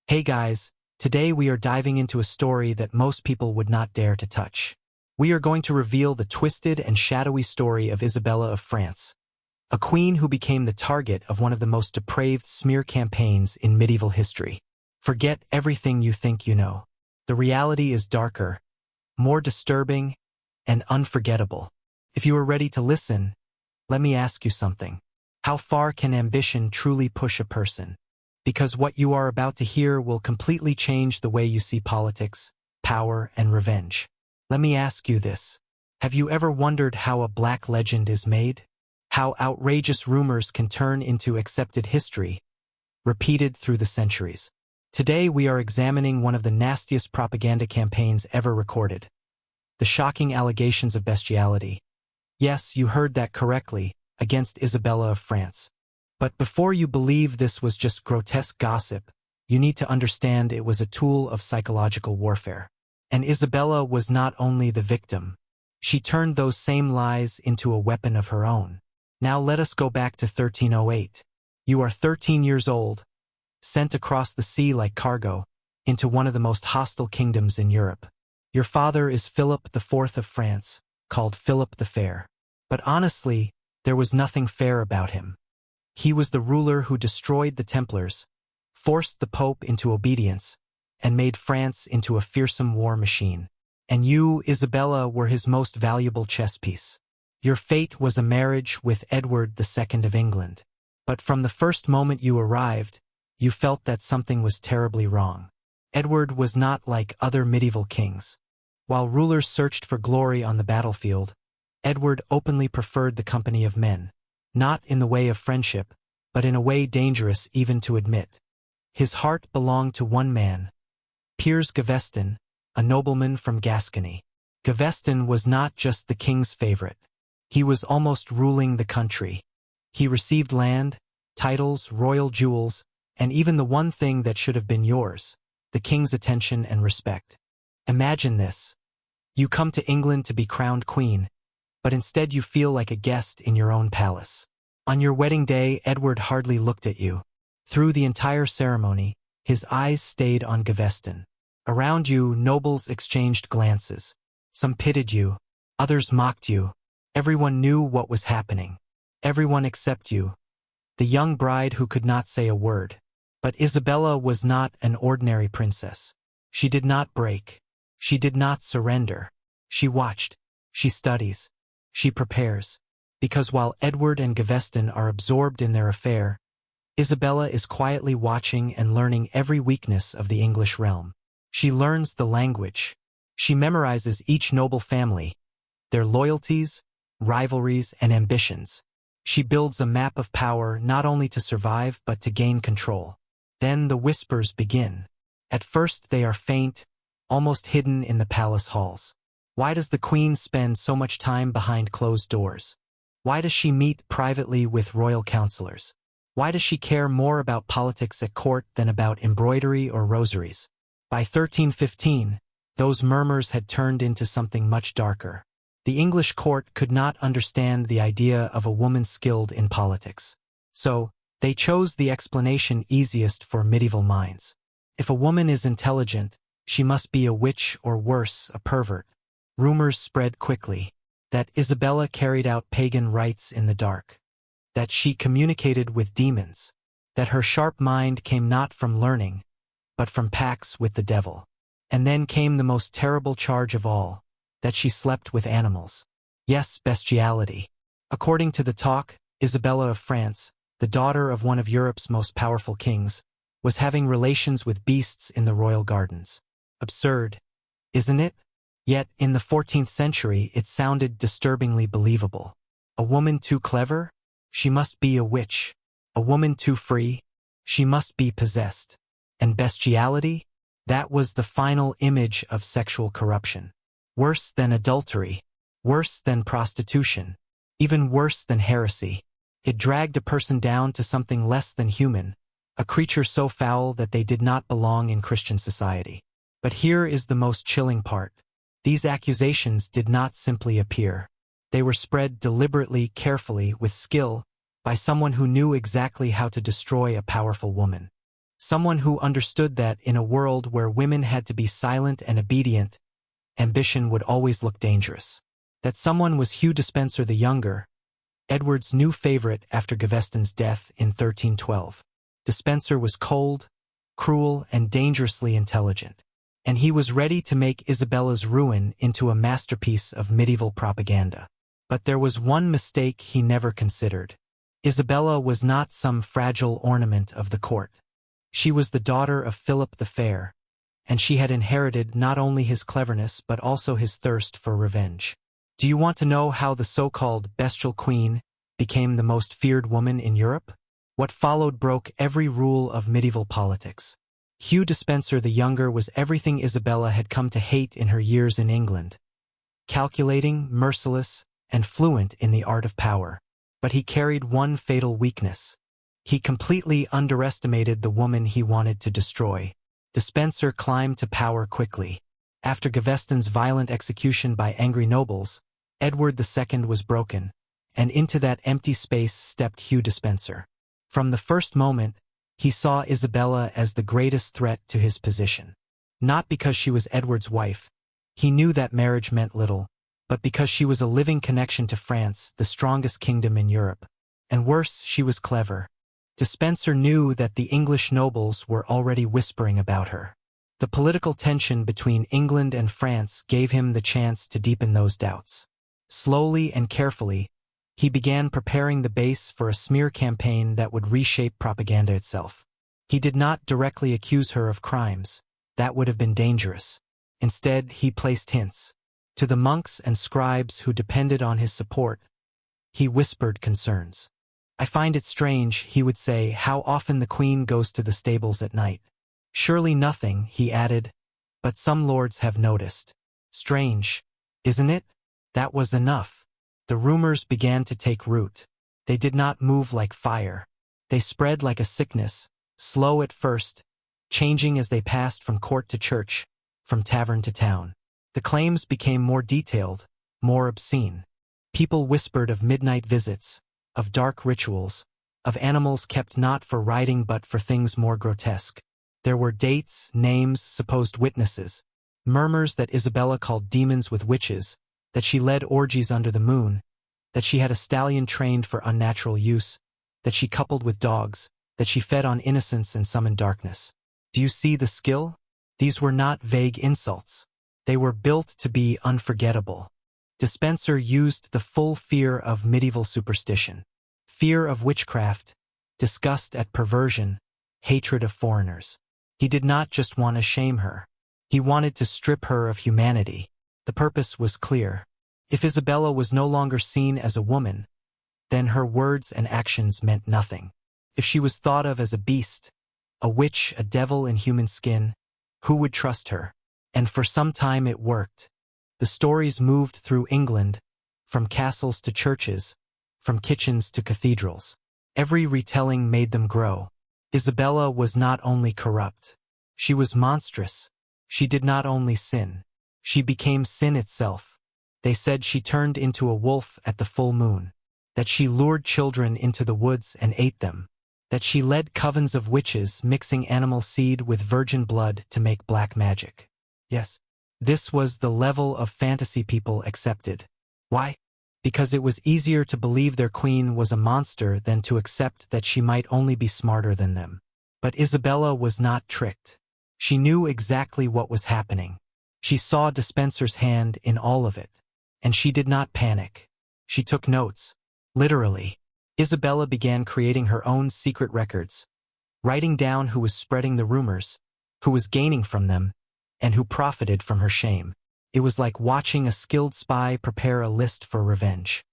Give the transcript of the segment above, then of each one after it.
Hey guys, today we are diving into a story that most people would not dare to touch. We are going to reveal the twisted and shadowy story of Isabella of France, a queen who became the target of one of the most depraved smear campaigns in medieval history. Forget everything you think you know. The reality is darker, more disturbing, and unforgettable. If you are ready to listen, let me ask you something. How far can ambition truly push a person? Because what you are about to hear will completely change the way you see politics, power, and revenge. Let me ask you this. Have you ever wondered how a black legend is made? How outrageous rumors can turn into accepted history, repeated through the centuries? Today we are examining one of the nastiest propaganda campaigns ever recorded. The shocking allegations of bestiality. Yes, you heard that correctly, against Isabella of France. But before you believe this was just grotesque gossip, you need to understand it was a tool of psychological warfare. And Isabella was not only the victim. She turned those same lies into a weapon of her own. Now let us go back to 1308. You are 13 years old, sent across the sea like cargo, into one of the most hostile kingdoms in Europe. Your father is Philip IV of France, called Philip the Fair. But honestly, there was nothing fair about him. He was the ruler who destroyed the Templars, forced the Pope into obedience, and made France into a fearsome war machine. And you, Isabella, were his most valuable chess piece. Your fate was a marriage with Edward II of England. But from the first moment you arrived, you felt that something was terribly wrong. Edward was not like other medieval kings. While rulers searched for glory on the battlefield, Edward openly preferred the company of men, not in the way of friendship, but in a way dangerous even to admit. His heart belonged to one man, Piers Gaveston, a nobleman from Gascony. Gaveston was not just the king's favorite. He was almost ruling the country. He received land, titles, royal jewels, and even the one thing that should have been yours, the king's attention and respect. Imagine this. You come to England to be crowned queen, but instead you feel like a guest in your own palace. On your wedding day, Edward hardly looked at you. Through the entire ceremony, his eyes stayed on Gaveston. Around you, nobles exchanged glances. Some pitied you, others mocked you. Everyone knew what was happening. Everyone except you, the young bride who could not say a word. But Isabella was not an ordinary princess. She did not break. She did not surrender. She watched. She studies. She prepares. Because while Edward and Gaveston are absorbed in their affair, Isabella is quietly watching and learning every weakness of the English realm. She learns the language. She memorizes each noble family, their loyalties, rivalries, and ambitions. She builds a map of power not only to survive but to gain control. Then the whispers begin. At first they are faint, almost hidden in the palace halls. Why does the queen spend so much time behind closed doors? Why does she meet privately with royal counselors? Why does she care more about politics at court than about embroidery or rosaries? By 1315, those murmurs had turned into something much darker. The English court could not understand the idea of a woman skilled in politics. So, they chose the explanation easiest for medieval minds. If a woman is intelligent, she must be a witch or worse, a pervert. Rumors spread quickly that Isabella carried out pagan rites in the dark, that she communicated with demons, that her sharp mind came not from learning, but from pacts with the devil. And then came the most terrible charge of all, that she slept with animals. Yes, bestiality. According to the talk, Isabella of France, the daughter of one of Europe's most powerful kings, was having relations with beasts in the royal gardens. Absurd, isn't it? Yet, in the 14th century, it sounded disturbingly believable. A woman too clever? She must be a witch. A woman too free? She must be possessed. And bestiality? That was the final image of sexual corruption. Worse than adultery. Worse than prostitution. Even worse than heresy. It dragged a person down to something less than human, a creature so foul that they did not belong in Christian society. But here is the most chilling part. These accusations did not simply appear. They were spread deliberately, carefully, with skill, by someone who knew exactly how to destroy a powerful woman. Someone who understood that in a world where women had to be silent and obedient, ambition would always look dangerous. That someone was Hugh Despenser the Younger, Edward's new favorite after Gaveston's death in 1312. Despenser was cold, cruel, and dangerously intelligent, and he was ready to make Isabella's ruin into a masterpiece of medieval propaganda. But there was one mistake he never considered. Isabella was not some fragile ornament of the court. She was the daughter of Philip the Fair, and she had inherited not only his cleverness but also his thirst for revenge. Do you want to know how the so-called bestial queen became the most feared woman in Europe? What followed broke every rule of medieval politics. Hugh Despenser the Younger was everything Isabella had come to hate in her years in England. Calculating, merciless, and fluent in the art of power. But he carried one fatal weakness. He completely underestimated the woman he wanted to destroy. Despenser climbed to power quickly. After Gaveston's violent execution by angry nobles, Edward II was broken, and into that empty space stepped Hugh Despenser. From the first moment, he saw Isabella as the greatest threat to his position. Not because she was Edward's wife. He knew that marriage meant little, but because she was a living connection to France, the strongest kingdom in Europe. And worse, she was clever. Despenser knew that the English nobles were already whispering about her. The political tension between England and France gave him the chance to deepen those doubts. Slowly and carefully, he began preparing the base for a smear campaign that would reshape propaganda itself. He did not directly accuse her of crimes. That would have been dangerous. Instead, he placed hints. To the monks and scribes who depended on his support, he whispered concerns. "I find it strange," he would say, "how often the queen goes to the stables at night." "Surely nothing," he added, "but some lords have noticed." Strange, isn't it? That was enough. The rumors began to take root. They did not move like fire. They spread like a sickness, slow at first, changing as they passed from court to church, from tavern to town. The claims became more detailed, more obscene. People whispered of midnight visits, of dark rituals, of animals kept not for riding but for things more grotesque. There were dates, names, supposed witnesses, murmurs that Isabella called demons with witches, that she led orgies under the moon, that she had a stallion trained for unnatural use, that she coupled with dogs, that she fed on innocence and summoned darkness. Do you see the skill? These were not vague insults. They were built to be unforgettable. Despenser used the full fear of medieval superstition, fear of witchcraft, disgust at perversion, hatred of foreigners. He did not just want to shame her. He wanted to strip her of humanity. The purpose was clear. If Isabella was no longer seen as a woman, then her words and actions meant nothing. If she was thought of as a beast, a witch, a devil in human skin, who would trust her? And for some time it worked. The stories moved through England, from castles to churches, from kitchens to cathedrals. Every retelling made them grow. Isabella was not only corrupt. She was monstrous. She did not only sin. She became sin itself. They said she turned into a wolf at the full moon, that she lured children into the woods and ate them, that she led covens of witches mixing animal seed with virgin blood to make black magic. Yes, this was the level of fantasy people accepted. Why? Because it was easier to believe their queen was a monster than to accept that she might only be smarter than them. But Isabella was not tricked. She knew exactly what was happening. She saw Despenser's hand in all of it. And she did not panic. She took notes. Literally. Isabella began creating her own secret records, writing down who was spreading the rumors, who was gaining from them, and who profited from her shame. It was like watching a skilled spy prepare a list for revenge.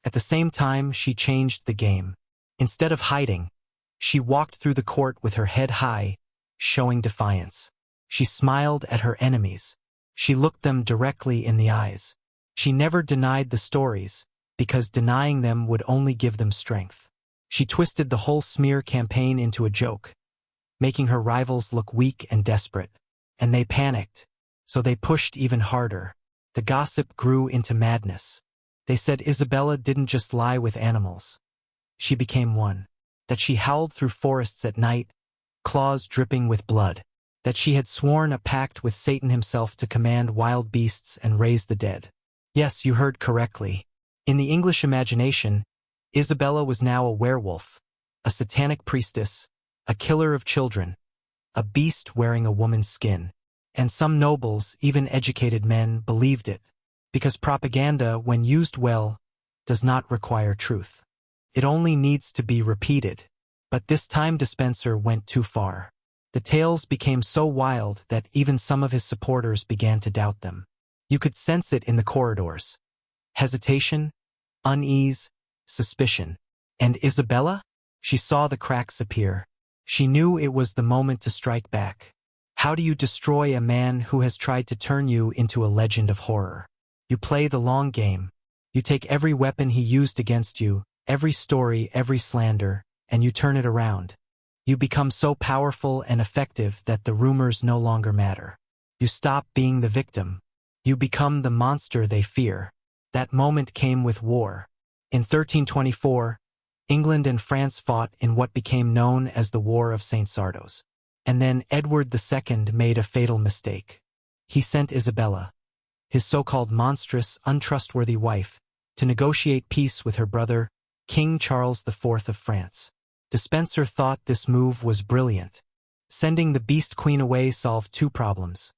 At the same time, she changed the game. Instead of hiding, she walked through the court with her head high, showing defiance. She smiled at her enemies. She looked them directly in the eyes. She never denied the stories, because denying them would only give them strength. She twisted the whole smear campaign into a joke, making her rivals look weak and desperate. And they panicked, so they pushed even harder. The gossip grew into madness. They said Isabella didn't just lie with animals. She became one. That she howled through forests at night, claws dripping with blood, that she had sworn a pact with Satan himself to command wild beasts and raise the dead. Yes, you heard correctly. In the English imagination, Isabella was now a werewolf, a satanic priestess, a killer of children, a beast wearing a woman's skin. And some nobles, even educated men, believed it, because propaganda, when used well, does not require truth. It only needs to be repeated. But this time Dispenser went too far. The tales became so wild that even some of his supporters began to doubt them. You could sense it in the corridors. Hesitation, unease, suspicion. And Isabella? She saw the cracks appear. She knew it was the moment to strike back. How do you destroy a man who has tried to turn you into a legend of horror? You play the long game. You take every weapon he used against you, every story, every slander, and you turn it around. You become so powerful and effective that the rumors no longer matter. You stop being the victim. You become the monster they fear. That moment came with war. In 1324, England and France fought in what became known as the War of St. Sardos. And then Edward II made a fatal mistake. He sent Isabella, his so-called monstrous, untrustworthy wife, to negotiate peace with her brother, King Charles IV of France. Dispenser thought this move was brilliant. Sending the Beast Queen away solved two problems.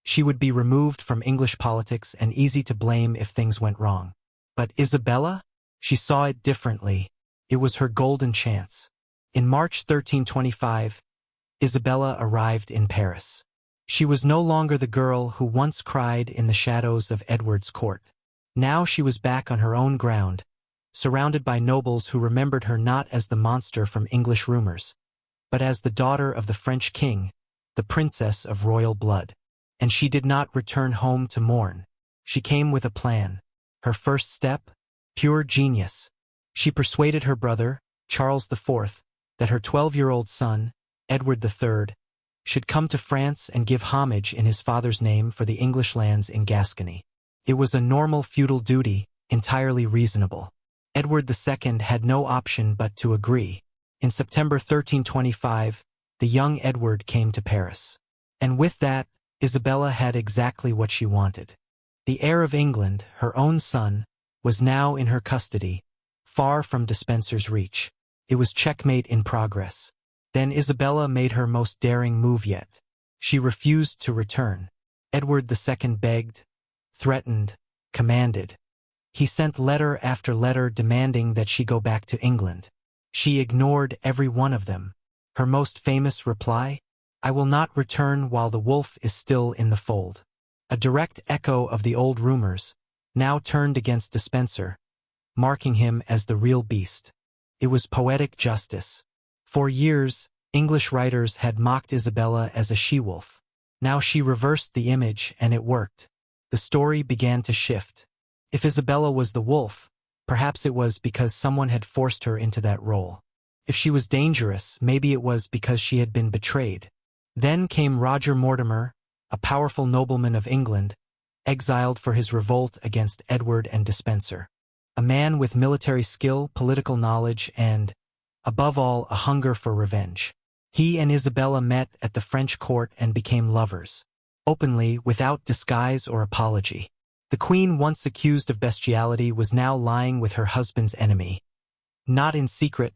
She would be removed from English politics and easy to blame if things went wrong. But Isabella? She saw it differently. It was her golden chance. In March 1325, Isabella arrived in Paris. She was no longer the girl who once cried in the shadows of Edward's court. Now she was back on her own ground, surrounded by nobles who remembered her not as the monster from English rumors, but as the daughter of the French king, the princess of royal blood. And she did not return home to mourn. She came with a plan. Her first step? Pure genius. She persuaded her brother, Charles IV, that her 12-year-old son, Edward III, should come to France and give homage in his father's name for the English lands in Gascony. It was a normal feudal duty, entirely reasonable. Edward II had no option but to agree. In September 1325, the young Edward came to Paris. And with that, Isabella had exactly what she wanted. The heir of England, her own son, was now in her custody, far from Dispenser's reach. It was checkmate in progress. Then Isabella made her most daring move yet. She refused to return. Edward II begged, threatened, commanded. He sent letter after letter demanding that she go back to England. She ignored every one of them. Her most famous reply? I will not return while the wolf is still in the fold. A direct echo of the old rumors, now turned against Dispenser, marking him as the real beast. It was poetic justice. For years, English writers had mocked Isabella as a she-wolf. Now she reversed the image, and it worked. The story began to shift. If Isabella was the wolf, perhaps it was because someone had forced her into that role. If she was dangerous, maybe it was because she had been betrayed. Then came Roger Mortimer, a powerful nobleman of England, exiled for his revolt against Edward and Dispenser. A man with military skill, political knowledge, and, above all, a hunger for revenge. He and Isabella met at the French court and became lovers. Openly, without disguise or apology. The queen, once accused of bestiality, was now lying with her husband's enemy. Not in secret,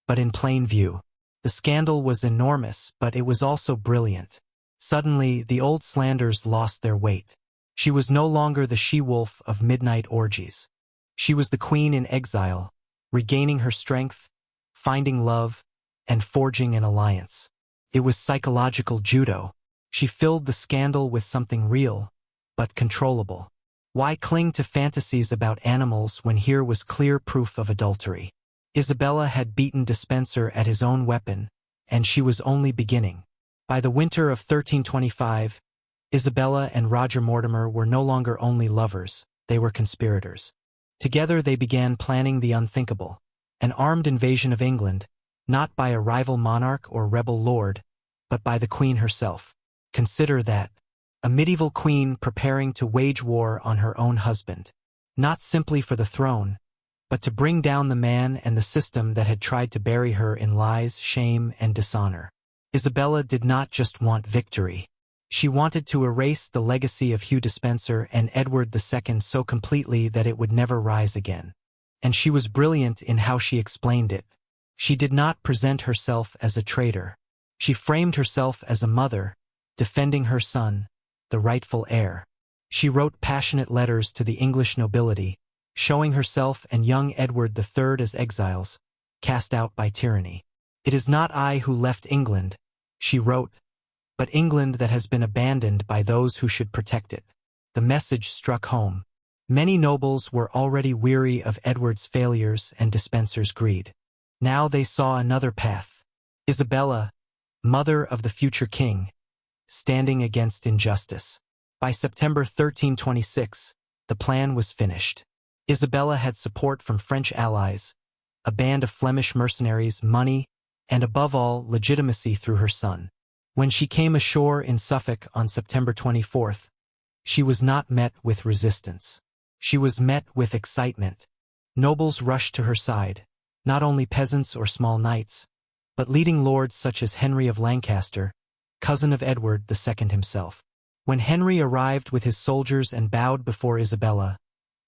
but in plain view. The scandal was enormous, but it was also brilliant. Suddenly, the old slanders lost their weight. She was no longer the she-wolf of midnight orgies. She was the queen in exile, regaining her strength, finding love, and forging an alliance. It was psychological judo. She filled the scandal with something real, but controllable. Why cling to fantasies about animals when here was clear proof of adultery? Isabella had beaten Dispenser at his own weapon, and she was only beginning. By the winter of 1325, Isabella and Roger Mortimer were no longer only lovers, they were conspirators. Together they began planning the unthinkable, an armed invasion of England, not by a rival monarch or rebel lord, but by the queen herself. Consider that. A medieval queen preparing to wage war on her own husband. Not simply for the throne, but to bring down the man and the system that had tried to bury her in lies, shame, and dishonor. Isabella did not just want victory. She wanted to erase the legacy of Hugh Despenser and Edward II so completely that it would never rise again. And she was brilliant in how she explained it. She did not present herself as a traitor. She framed herself as a mother, defending her son, the rightful heir. She wrote passionate letters to the English nobility, showing herself and young Edward III as exiles, cast out by tyranny. "It is not I who left England," she wrote, "but England that has been abandoned by those who should protect it." The message struck home. Many nobles were already weary of Edward's failures and Despenser's greed. Now they saw another path. Isabella, mother of the future king, standing against injustice. By September 1326, the plan was finished. Isabella had support from French allies, a band of Flemish mercenaries, money, and above all, legitimacy through her son. When she came ashore in Suffolk on September 24th, she was not met with resistance. She was met with excitement. Nobles rushed to her side, not only peasants or small knights, but leading lords such as Henry of Lancaster, cousin of Edward II himself. When Henry arrived with his soldiers and bowed before Isabella,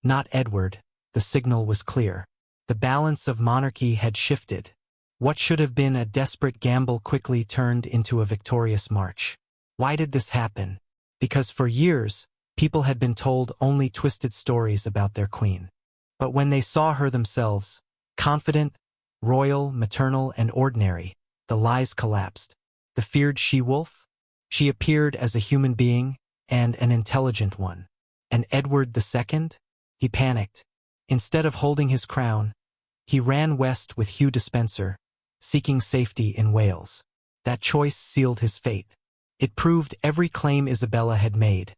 not Edward, the signal was clear. The balance of monarchy had shifted. What should have been a desperate gamble quickly turned into a victorious march. Why did this happen? Because for years, people had been told only twisted stories about their queen. But when they saw her themselves, confident, royal, maternal, and ordinary, the lies collapsed. The feared she-wolf? She appeared as a human being, and an intelligent one. And Edward II? He panicked. Instead of holding his crown, he ran west with Hugh Despenser, seeking safety in Wales. That choice sealed his fate. It proved every claim Isabella had made,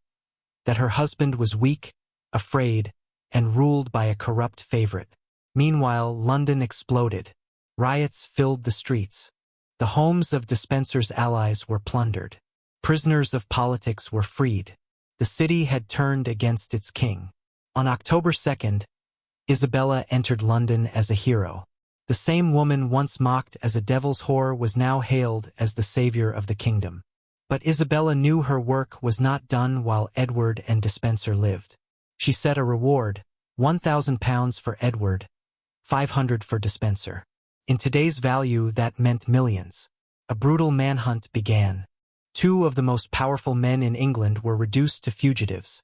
that her husband was weak, afraid, and ruled by a corrupt favorite. Meanwhile, London exploded. Riots filled the streets. The homes of Despenser's allies were plundered. Prisoners of politics were freed. The city had turned against its king. On October 2nd, Isabella entered London as a hero. The same woman once mocked as a devil's whore was now hailed as the savior of the kingdom. But Isabella knew her work was not done while Edward and Despenser lived. She set a reward, £1,000 for Edward, $500 for Despenser. In today's value, that meant millions. A brutal manhunt began. Two of the most powerful men in England were reduced to fugitives,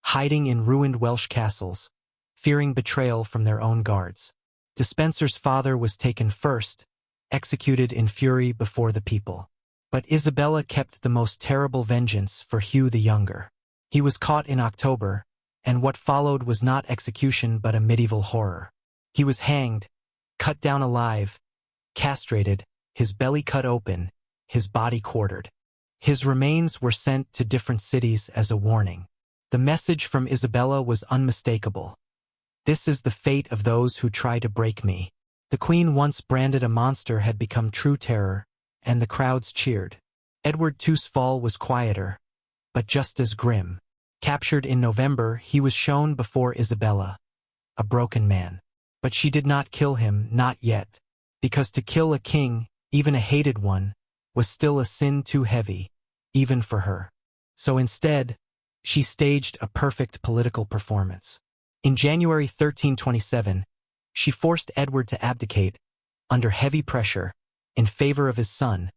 hiding in ruined Welsh castles, fearing betrayal from their own guards. Despenser's father was taken first, executed in fury before the people. But Isabella kept the most terrible vengeance for Hugh the Younger. He was caught in October, and what followed was not execution but a medieval horror. He was hanged, cut down alive, castrated, his belly cut open, his body quartered. His remains were sent to different cities as a warning. The message from Isabella was unmistakable. This is the fate of those who try to break me. The queen, once branded a monster, had become true terror, and the crowds cheered. Edward II's fall was quieter, but just as grim. Captured in November, he was shown before Isabella, a broken man. But she did not kill him, not yet, because to kill a king, even a hated one, was still a sin too heavy, even for her. So instead, she staged a perfect political performance. In January 1327, she forced Edward to abdicate, under heavy pressure, in favor of his son,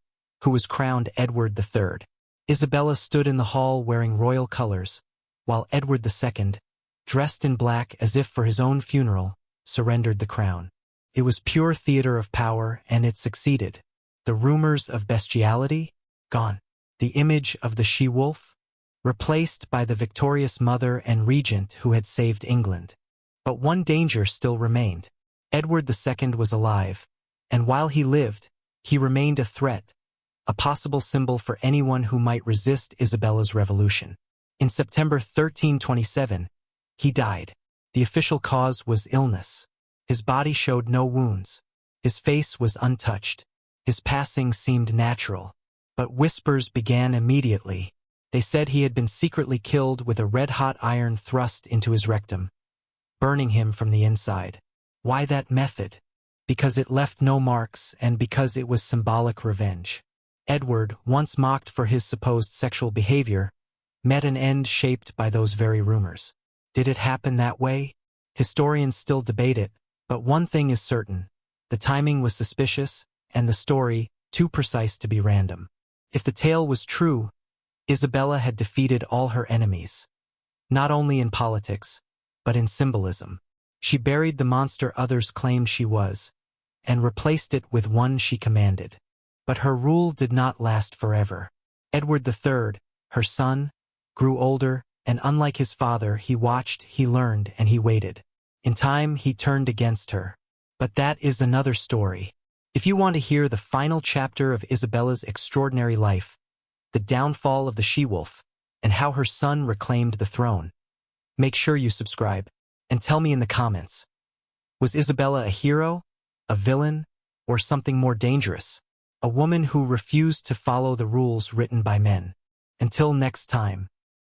who was crowned Edward III. Isabella stood in the hall wearing royal colors, while Edward II, dressed in black as if for his own funeral, surrendered the crown. It was pure theater of power, and it succeeded. The rumors of bestiality? Gone. The image of the she-wolf? Replaced by the victorious mother and regent who had saved England. But one danger still remained. Edward II was alive, and while he lived, he remained a threat, a possible symbol for anyone who might resist Isabella's revolution. In September 1327, he died. The official cause was illness. His body showed no wounds. His face was untouched. His passing seemed natural. But whispers began immediately. They said he had been secretly killed with a red-hot iron thrust into his rectum, burning him from the inside. Why that method? Because it left no marks and because it was symbolic revenge. Edward, once mocked for his supposed sexual behavior, met an end shaped by those very rumors. Did it happen that way? Historians still debate it, but one thing is certain. The timing was suspicious, and the story too precise to be random. If the tale was true, Isabella had defeated all her enemies. Not only in politics, but in symbolism. She buried the monster others claimed she was, and replaced it with one she commanded. But her rule did not last forever. Edward III, her son, grew older, and unlike his father, he watched, he learned, and he waited. In time, he turned against her. But that is another story. If you want to hear the final chapter of Isabella's extraordinary life, the downfall of the she-wolf, and how her son reclaimed the throne, make sure you subscribe, and tell me in the comments. Was Isabella a hero, a villain, or something more dangerous? A woman who refused to follow the rules written by men. Until next time.